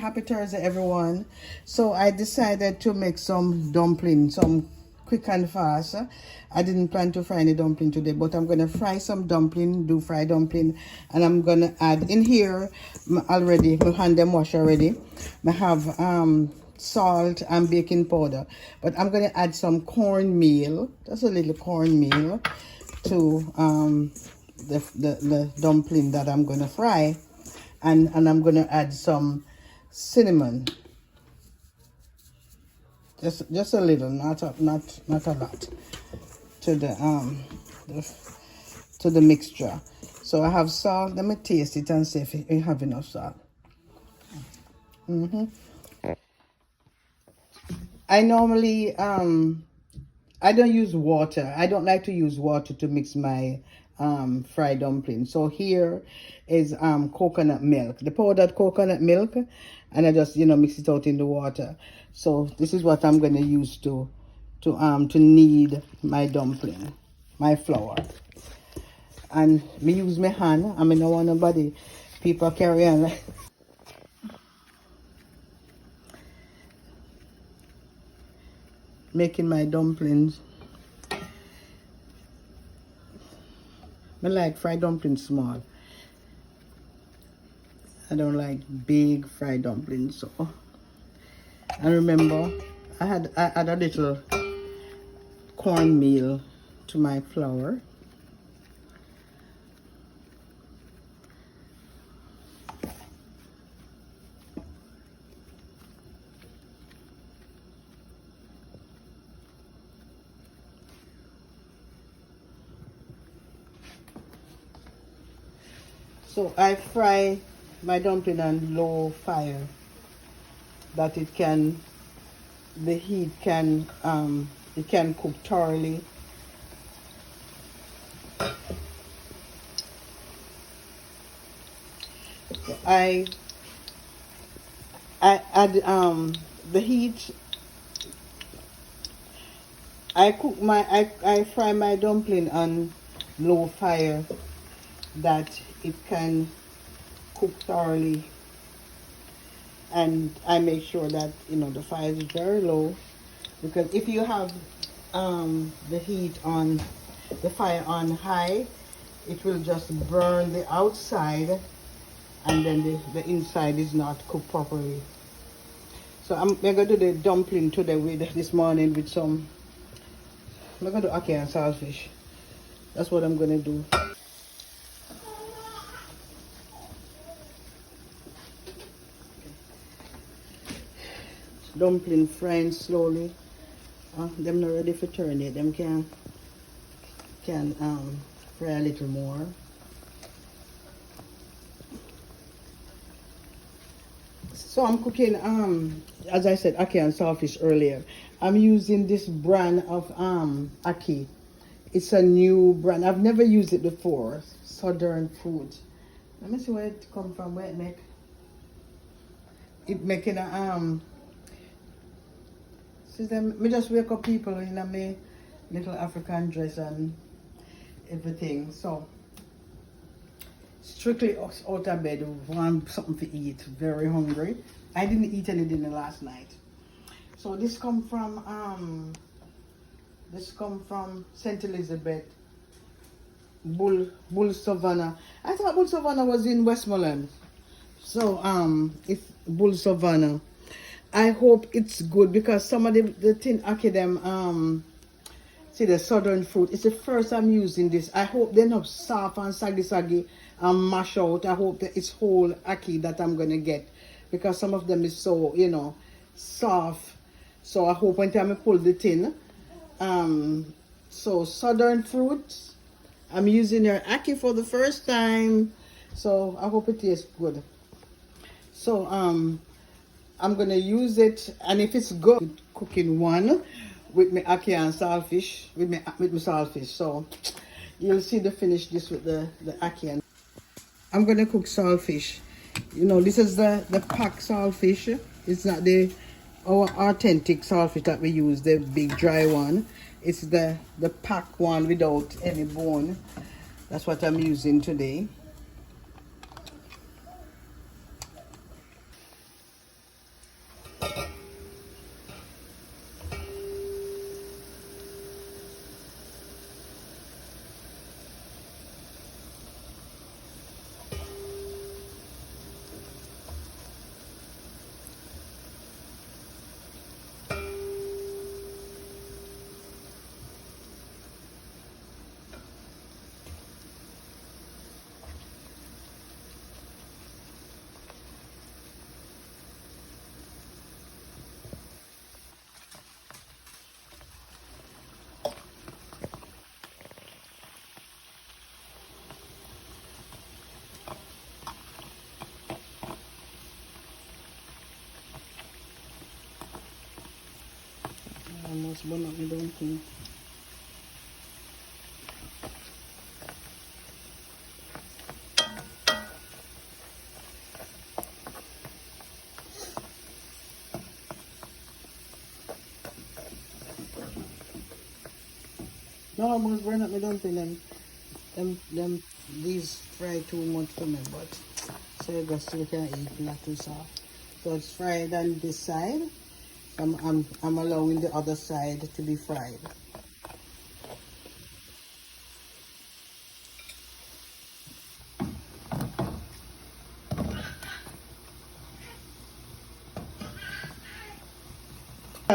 Happy Thursday, everyone. So I decided to make some dumpling, some quick and fast. I didn't plan to fry any dumpling today, but I'm gonna fry some dumpling, do fry dumpling, and I'm gonna add in here already. My hand them wash already. I have salt and baking powder, but I'm gonna add some cornmeal, just a little cornmeal, to the dumpling that I'm gonna fry, and I'm gonna add some cinnamon, just a little, not a lot, to the mixture. So I have salt. Let me taste it and see if you have enough salt. I normally I don't use water. I don't like to use water to mix my fried dumpling. So here is coconut milk, the powdered coconut milk, and I just mix it out in the water. So this is what I'm going to use to knead my dumpling, my flour. And me use my hand. I mean, I don't want nobody people carry on. Making my dumplings. I like fried dumplings small. I don't like big fried dumplings. So, and remember, I had a little cornmeal to my flour. So I fry my dumpling on low fire, that the heat can it can cook thoroughly. So I add the heat. I fry my dumpling on low fire, that it can cook thoroughly, and I make sure that the fire is very low, because if you have the fire on high, it will just burn the outside, and then the inside is not cooked properly. So I'm gonna do the dumpling today this morning with some. I'm gonna do ackee and saltfish. That's what I'm gonna do. Dumpling frying slowly. Them not ready for turn yet. Them can fry a little more. So I'm cooking as I said, ackee and saltfish earlier. I'm using this brand of ackee. It's a new brand. I've never used it before. Southern Food. Let me see where it come from. Where it making a me just wake up people in a my little African dress and everything. So strictly out of bed, want something to eat, very hungry. I didn't eat any dinner last night. So this come from St. Elizabeth, Bull Savannah. I thought Bull Savannah was in Westmoreland. So it's Bull Savannah. I hope it's good, because some of the thing ackee them see the Southern Fruit. It's the first I'm using this. I hope they're not soft and saggy and mash out. I hope that it's whole ackee that I'm gonna get, because some of them is so soft. So I hope when time I pull the tin. So Southern Fruits, I'm using their ackee for the first time. So I hope it tastes good. So I'm gonna use it, and if it's good, cooking one with my ackee and saltfish, with my saltfish. So you'll see the finish this with the ackee. And I'm gonna cook saltfish. This is the pack saltfish. It's not our authentic saltfish that we use, the big dry one. It's the pack one without any bone. That's what I'm using today. almost burn up my dumpling. No, almost burn up my dumpling. These fry too much for me, but so you guys still can eat, not too soft. So it's fried on this side. I'm allowing the other side to be fried.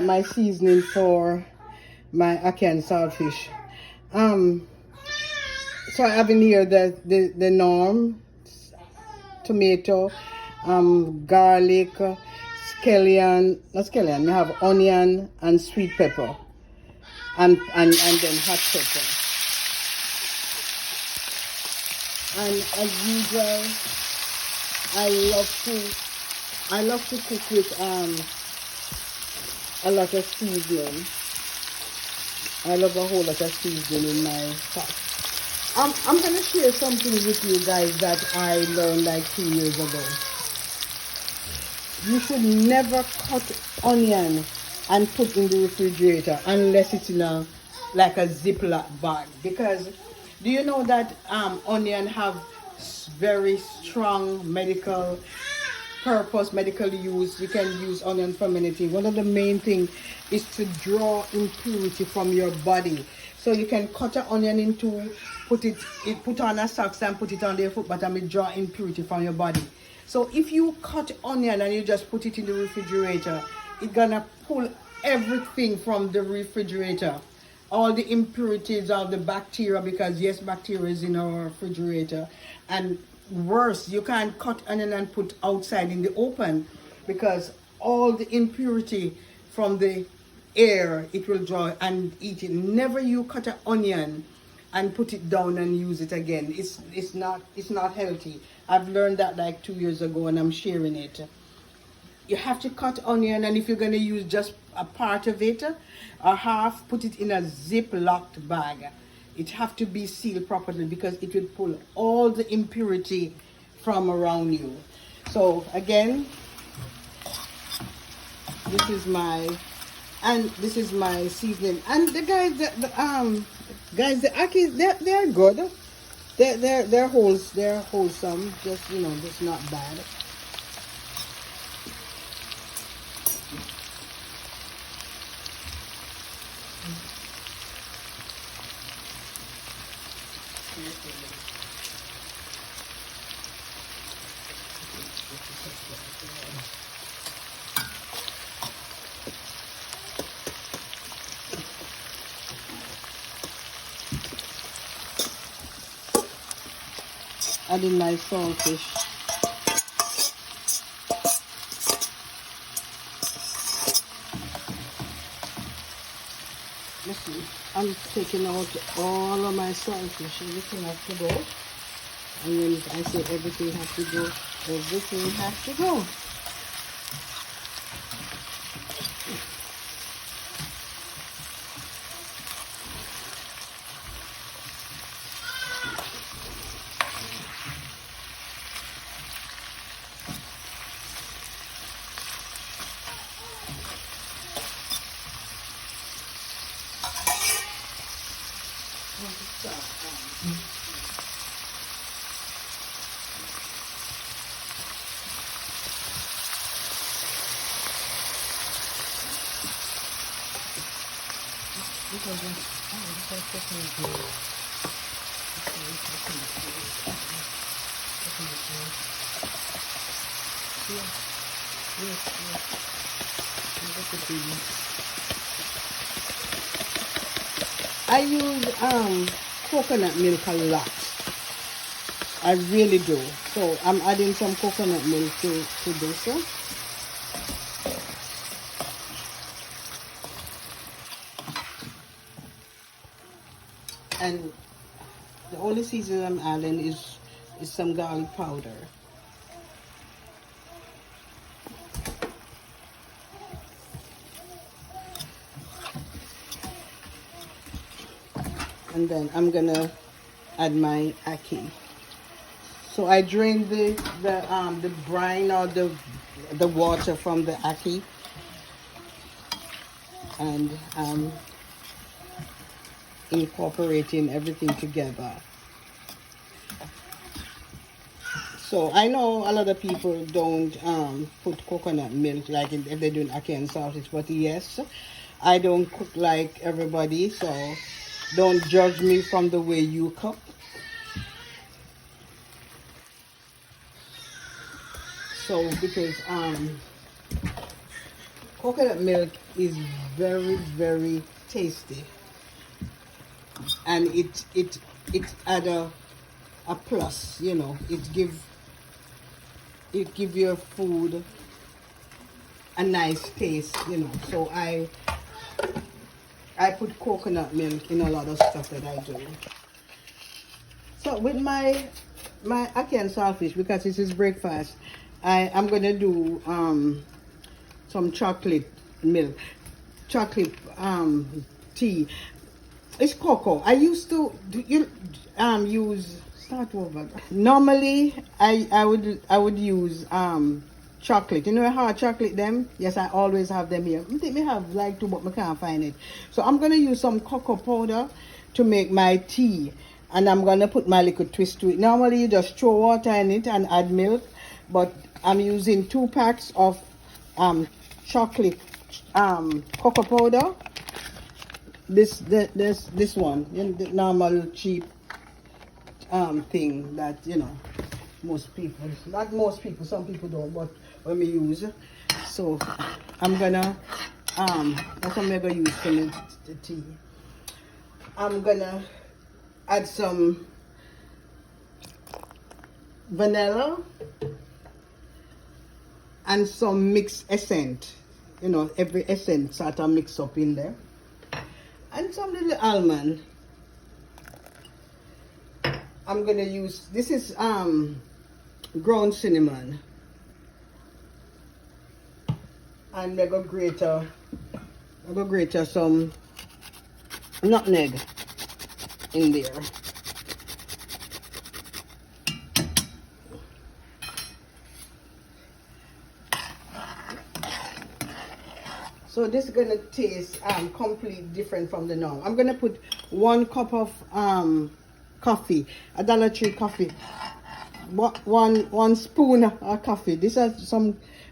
My seasoning for my ackee and saltfish. So I have in here the norm, tomato, garlic, scallion, not scallion, we have onion and sweet pepper and then hot pepper. And as usual, I love to cook with a lot of seasoning. I love a whole lot of seasoning in my pot. I'm gonna share something with you guys that I learned like 2 years ago. You should never cut onion and put in the refrigerator unless it's in a like a Ziploc bag, because do you know that onion have very strong medical purpose, medical use. You can use onion for many things. One of the main things is to draw impurity from your body. So you can cut an onion into, put on a socks and put it on your foot bottom, it draw impurity from your body. So if you cut onion and you just put it in the refrigerator, it's gonna pull everything from the refrigerator. All the impurities, all the bacteria, because yes, bacteria is in our refrigerator. And worse, you can't cut onion and put outside in the open, because all the impurity from the air it will draw and eat it. Never you cut an onion and put it down and use it again. It's not healthy. I've learned that like 2 years ago and I'm sharing it. You have to cut onion, and if you're going to use just a part of it or half, put it in a zip-locked bag. It have to be sealed properly, because it will pull all the impurity from around you. So again, this is my seasoning. And the guys, the ackee, they're good. They're wholesome. Just just not bad. Adding my saltfish. Listen, I'm taking out all of my saltfish. Everything has to go. And when I say everything has to go, everything has to go. I use coconut milk a lot. I really do. So I'm adding some coconut milk to this. And the only season I'm adding is some garlic powder. And then I'm gonna add my ackee. So I drain the brine or the water from the ackee, and incorporating everything together. So I know a lot of people don't put coconut milk like if they're doing ackee and saltfish, but yes, I don't cook like everybody, so don't judge me from the way you cook. So because coconut milk is very, very tasty, and it add a plus, you know. It give your food a nice taste, you know. So I put coconut milk in a lot of stuff that I do. So with my ackee and saltfish, because this is breakfast, I'm gonna do some chocolate milk, chocolate tea. It's cocoa. I used to use, start over. Normally I would use chocolate. You know hard chocolate them? Yes, I always have them here. I think I have like two, but I can't find it. So I'm gonna use some cocoa powder to make my tea, and I'm gonna put my little twist to it. Normally you just throw water in it and add milk, but I'm using 2 packs of chocolate cocoa powder. This one, you know, the normal cheap thing that, you know, most people, not most people, some people don't, but when we use. So I'm gonna that's what I'm gonna use for the tea. I'm gonna add some vanilla and some mixed essence, you know, every essence sort of mix up in there, and some little almond. I'm gonna use, this is ground cinnamon, and I'm gonna grate some nutmeg in there. So this is gonna taste completely different from the norm. I'm gonna put 1 cup of coffee, a Dollar Tree coffee, one spoon of coffee. This is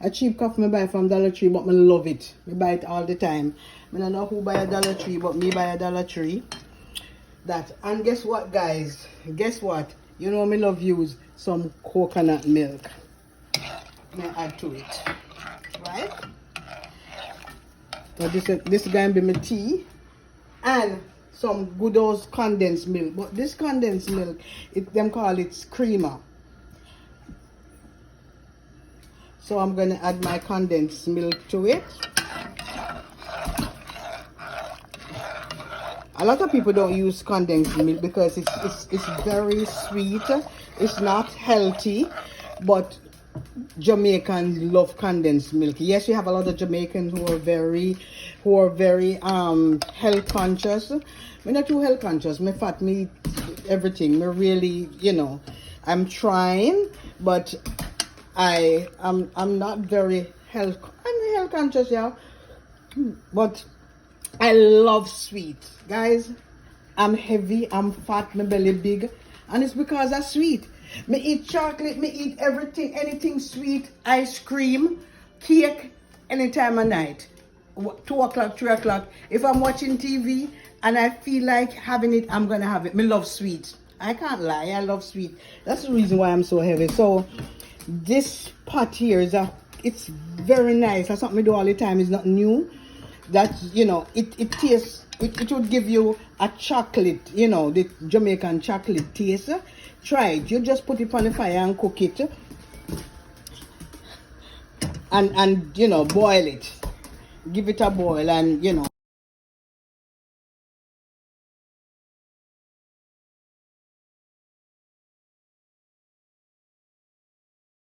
a cheap coffee I buy from Dollar Tree, but I love it. I buy it all the time. I don't know who buy a Dollar Tree, but me buy a Dollar Tree. That, and guess what, guys? Guess what? You know me love use some coconut milk. I'm gonna add to it, right? So this is gonna be my tea, and some good old condensed milk. But this condensed milk, them call it creamer. So I'm gonna add my condensed milk to it. A lot of people don't use condensed milk because it's very sweet. It's not healthy, but Jamaicans love condensed milk. Yes, we have a lot of Jamaicans who are very health conscious. I'm not too health conscious. Me fat, me eat everything. Me really, you know, I'm trying, but I'm not very health. I'm health conscious, yeah, but I love sweet, guys. I'm heavy, I'm fat, my belly big, and it's because of sweet. Me eat chocolate, me eat everything, anything sweet, ice cream, cake, any time of night. 2 o'clock, 3 o'clock. If I'm watching TV and I feel like having it, I'm gonna have it. Me love sweet. I can't lie, I love sweet. That's the reason why I'm so heavy. So this pot here it's very nice. That's something we do all the time. It's not new. That, you know, it tastes, it would give you a chocolate, you know, the Jamaican chocolate taste. Try it. You just put it on the fire and cook it, and you know, boil it. Give it a boil, and you know.